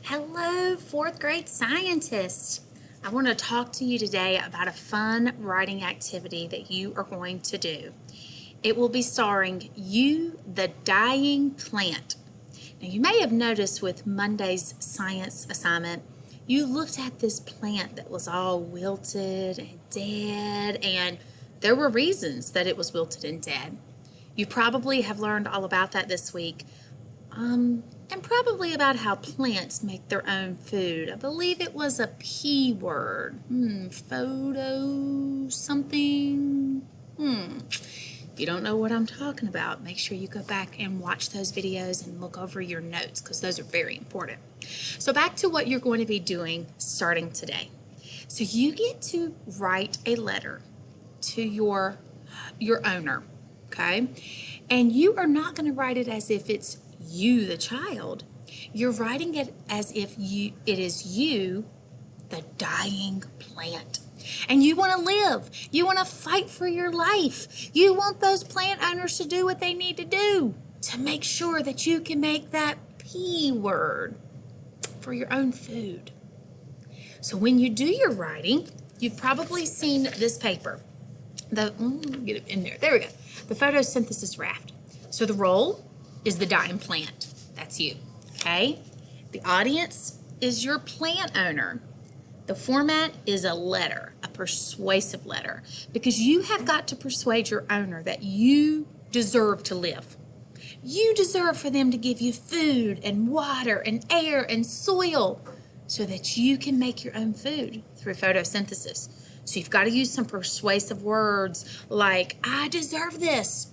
Hello, fourth grade scientists. I want to talk to you today about a fun writing activity that you are going to do. It will be starring You, the Dying Plant. Now, you may have noticed with Monday's science assignment, you looked at this plant that was all wilted and dead, and there were reasons that it was wilted and dead. You probably have learned all about that this week. And probably about how plants make their own food. I believe it was a P word. Photo something. If you don't know what I'm talking about, make sure you go back and watch those videos and look over your notes because those are very important. So back to what you're going to be doing starting today. So you get to write a letter to your owner, okay? And you are not going to write it as if it's you, the child. You're writing it as if it is you, the dying plant. And you want to live. You want to fight for your life. You want those plant owners to do what they need to do to make sure that you can make that P word for your own food. So when you do your writing, you've probably seen this paper. Get it in there. There we go. The photosynthesis raft. So the role is the dying plant. That's you, okay? The audience is your plant owner. The format is a letter, a persuasive letter, because you have got to persuade your owner that you deserve to live. You deserve for them to give you food and water and air and soil so that you can make your own food through photosynthesis. So you've got to use some persuasive words like, I deserve this.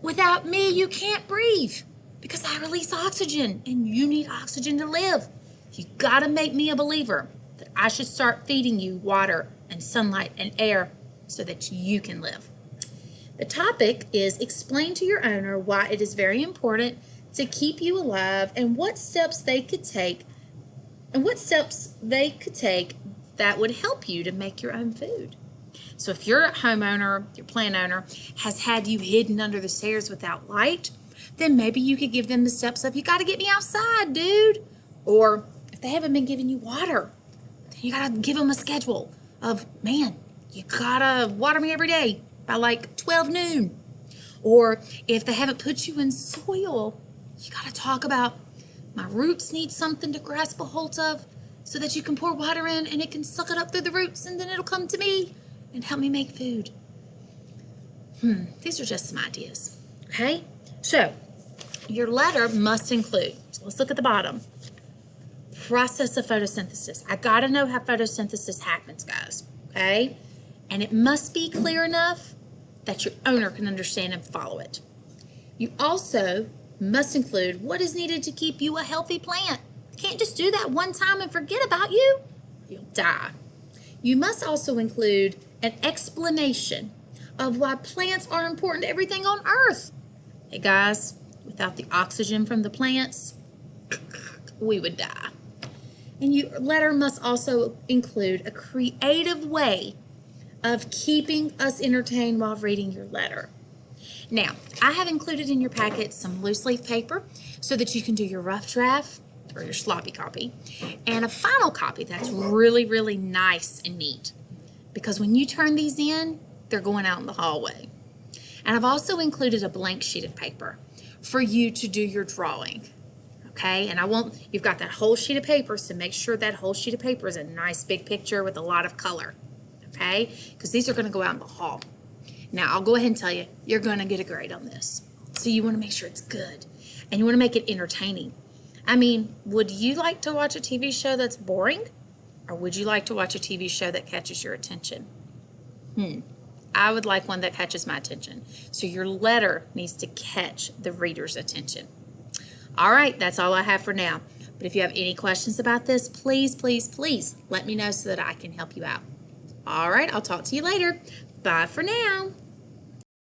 Without me, you can't breathe because I release oxygen and you need oxygen to live. You gotta make me a believer that I should start feeding you water and sunlight and air so that you can live. The topic is explain to your owner why it is very important to keep you alive and what steps they could take that would help you to make your own food. So if your homeowner, your plant owner, has had you hidden under the stairs without light, then maybe you could give them the steps of, you got to get me outside, dude. Or if they haven't been giving you water, then you got to give them a schedule of, man, you got to water me every day by like 12 noon. Or if they haven't put you in soil, you got to talk about, my roots need something to grasp a hold of so that you can pour water in and it can suck it up through the roots and then it'll come to me and help me make food. These are just some ideas, okay? So your letter must include, so let's look at the bottom, process of photosynthesis. I gotta know how photosynthesis happens, guys, okay? And it must be clear enough that your owner can understand and follow it. You also must include what is needed to keep you a healthy plant. You can't just do that one time and forget about you. You'll die. You must also include an explanation of why plants are important to everything on Earth. Hey guys, without the oxygen from the plants, we would die. And your letter must also include a creative way of keeping us entertained while reading your letter. Now, I have included in your packet some loose leaf paper so that you can do your rough draft or your sloppy copy and a final copy that's really, really nice and neat. Because when you turn these in, they're going out in the hallway. And I've also included a blank sheet of paper for you to do your drawing, okay? And you've got that whole sheet of paper, so make sure that whole sheet of paper is a nice big picture with a lot of color, okay? Because these are gonna go out in the hall. Now, I'll go ahead and tell you, you're gonna get a grade on this. So you wanna make sure it's good, and you wanna make it entertaining. I mean, would you like to watch a TV show that's boring? Or would you like to watch a TV show that catches your attention? I would like one that catches my attention. So your letter needs to catch the reader's attention. All right, that's all I have for now. But if you have any questions about this, please, please, please let me know so that I can help you out. All right, I'll talk to you later. Bye for now.